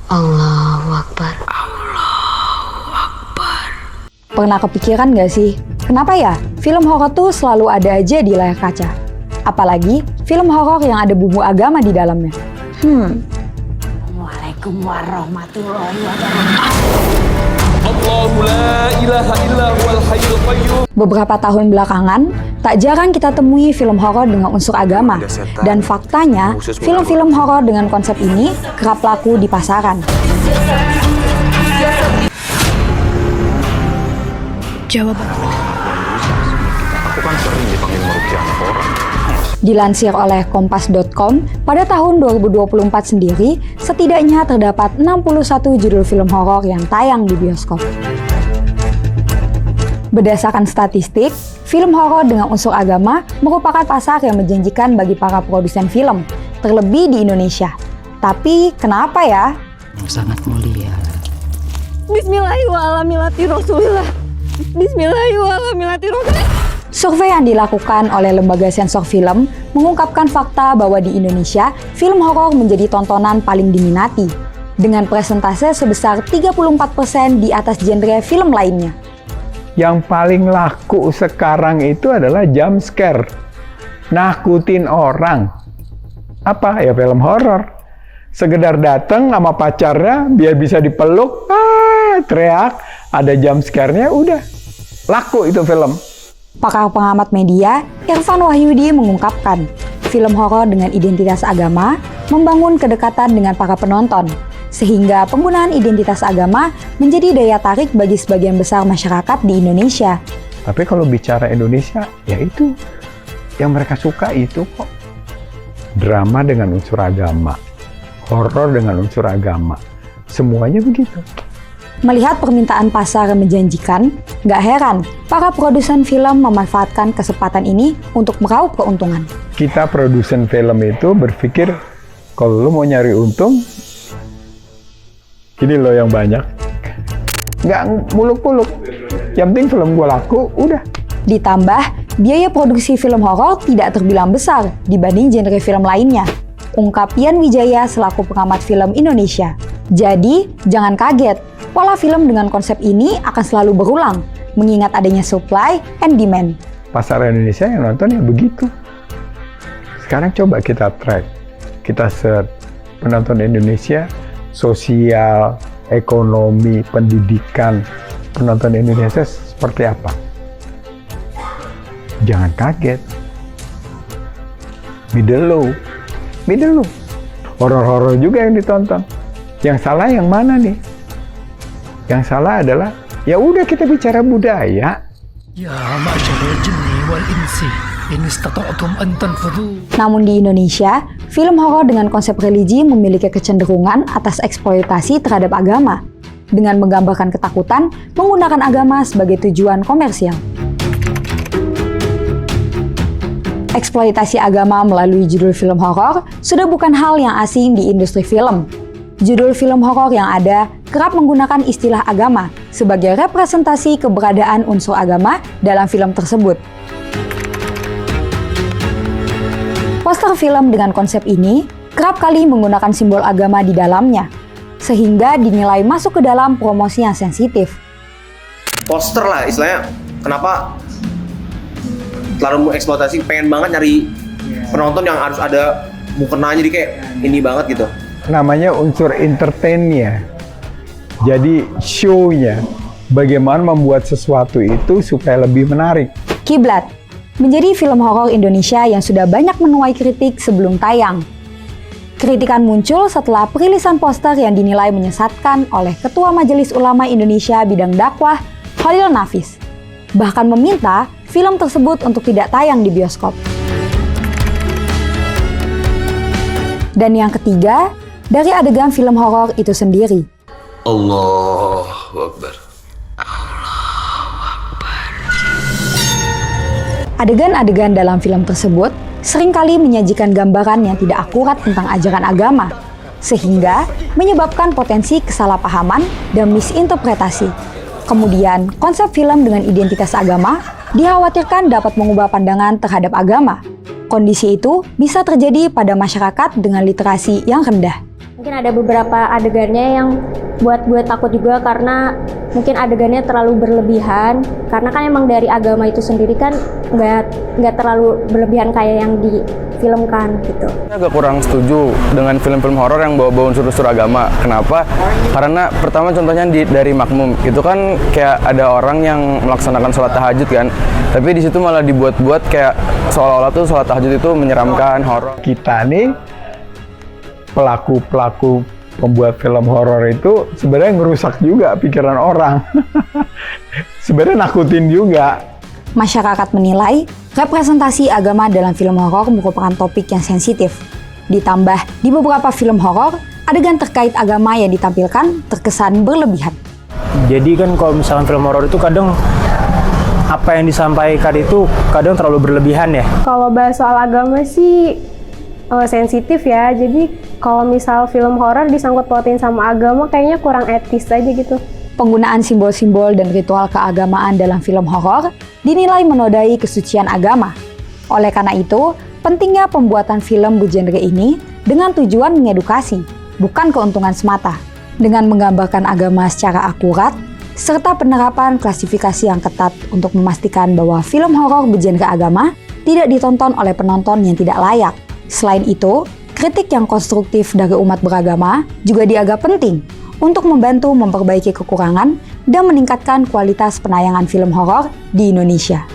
Allahu Akbar. Pernah kepikiran gak sih, kenapa ya film horor tuh selalu ada aja di layar kaca? Apalagi film horor yang ada bumbu agama di dalamnya. Waalaikumsalam warahmatullahi wabarakatuh. Allahu la ilaha illa huwal hayyul qayyum. Beberapa tahun belakangan, tak jarang kita temui film horor dengan unsur agama. Dan faktanya, film-film horor dengan konsep ini kerap laku di pasaran. Jawaban. Aku kan sering dipanggil meruqyah anak orang. Dilansir oleh Kompas.com, pada tahun 2024 sendiri, setidaknya terdapat 61 judul film horor yang tayang di bioskop. Berdasarkan statistik, film horor dengan unsur agama merupakan pasar yang menjanjikan bagi para produsen film, terlebih di Indonesia. Tapi kenapa ya? Sangat mulia. Bismillahirrahmanirrahim. Bismillahirrahmanirrahim. Survei yang dilakukan oleh lembaga sensor film mengungkapkan fakta bahwa di Indonesia, film horor menjadi tontonan paling diminati, dengan presentase sebesar 34% di atas genre film lainnya. Yang paling laku sekarang itu adalah jump scare. Nakutin orang. Apa? Ya film horor. Sekedar datang sama pacarnya biar bisa dipeluk, teriak, ada jump scare-nya, udah. Laku itu film. Pakar pengamat media, Irfan Wahyudi mengungkapkan, film horor dengan identitas agama membangun kedekatan dengan para penonton, sehingga penggunaan identitas agama menjadi daya tarik bagi sebagian besar masyarakat di Indonesia. Tapi kalau bicara Indonesia, ya itu yang mereka suka itu kok. Drama dengan unsur agama, horor dengan unsur agama, semuanya begitu. Melihat permintaan pasar yang menjanjikan, nggak heran para produsen film memanfaatkan kesempatan ini untuk meraup keuntungan. Kita produsen film itu berpikir, kalau lu mau nyari untung, ini loh yang banyak. Nggak muluk-muluk. Yang penting film gue laku, udah. Ditambah, biaya produksi film horor tidak terbilang besar dibanding genre film lainnya. Ungkap Yan Wijaya selaku pengamat film Indonesia. Jadi, jangan kaget, pola film dengan konsep ini akan selalu berulang, mengingat adanya supply and demand. Pasar Indonesia yang nonton ya begitu. Sekarang coba kita track, kita search penonton Indonesia, sosial, ekonomi, pendidikan, penonton Indonesia seperti apa. Jangan kaget. Middle low. Horor-horor juga yang ditonton. Yang salah yang mana nih? Yang salah adalah, ya udah kita bicara budaya. Ya ma'syarul jinni wal insi, in istata'tum an tanfudhu. Namun di Indonesia, film horor dengan konsep religi memiliki kecenderungan atas eksploitasi terhadap agama, dengan menggambarkan ketakutan menggunakan agama sebagai tujuan komersial. Eksploitasi agama melalui judul film horor sudah bukan hal yang asing di industri film. Judul film horor yang ada kerap menggunakan istilah agama sebagai representasi keberadaan unsur agama dalam film tersebut. Poster film dengan konsep ini kerap kali menggunakan simbol agama di dalamnya, sehingga dinilai masuk ke dalam promosi yang sensitif. Poster lah istilahnya, kenapa terlalu eksploitasi, pengen banget nyari penonton yang harus ada mukenanya jadi kayak ini banget gitu. Namanya unsur entertainnya. Jadi show-nya, bagaimana membuat sesuatu itu supaya lebih menarik. Kiblat menjadi film horor Indonesia yang sudah banyak menuai kritik sebelum tayang. Kritikan muncul setelah perilisan poster yang dinilai menyesatkan oleh Ketua Majelis Ulama Indonesia bidang dakwah, Khalil Nafis. Bahkan meminta film tersebut untuk tidak tayang di bioskop. Dan yang ketiga, dari adegan film horor itu sendiri. Allahu Akbar. Adegan-adegan dalam film tersebut seringkali menyajikan gambaran yang tidak akurat tentang ajaran agama, sehingga menyebabkan potensi kesalahpahaman dan misinterpretasi. Kemudian, konsep film dengan identitas agama dikhawatirkan dapat mengubah pandangan terhadap agama. Kondisi itu bisa terjadi pada masyarakat dengan literasi yang rendah. Mungkin ada beberapa adegannya yang buat gue takut juga karena mungkin adegannya terlalu berlebihan. Karena kan emang dari agama itu sendiri kan nggak terlalu berlebihan kayak yang difilmkan gitu. Saya agak kurang setuju dengan film-film horor yang bawa-bawa unsur-unsur agama. Kenapa? Karena pertama contohnya dari Makmum itu kan kayak ada orang yang melaksanakan sholat tahajud kan, tapi di situ malah dibuat-buat kayak seolah-olah tuh sholat tahajud itu menyeramkan, horor. Kita nih pelaku pembuat film horor itu sebenarnya ngerusak juga pikiran orang. Sebenarnya nakutin juga. Masyarakat menilai representasi agama dalam film horor merupakan topik yang sensitif. Ditambah di beberapa film horor, adegan terkait agama yang ditampilkan terkesan berlebihan. Jadi kan kalau misalkan film horor itu kadang apa yang disampaikan itu kadang terlalu berlebihan ya. Kalau bahas soal agama sih sensitif ya. Jadi kalau misal film horor disangkut pautin sama agama kayaknya kurang etis aja gitu. Penggunaan simbol-simbol dan ritual keagamaan dalam film horor dinilai menodai kesucian agama. Oleh karena itu, pentingnya pembuatan film bergenre ini dengan tujuan mengedukasi, bukan keuntungan semata. Dengan menggambarkan agama secara akurat, serta penerapan klasifikasi yang ketat untuk memastikan bahwa film horor bergenre agama tidak ditonton oleh penonton yang tidak layak. Selain itu, kritik yang konstruktif dari umat beragama juga dianggap penting untuk membantu memperbaiki kekurangan dan meningkatkan kualitas penayangan film horor di Indonesia.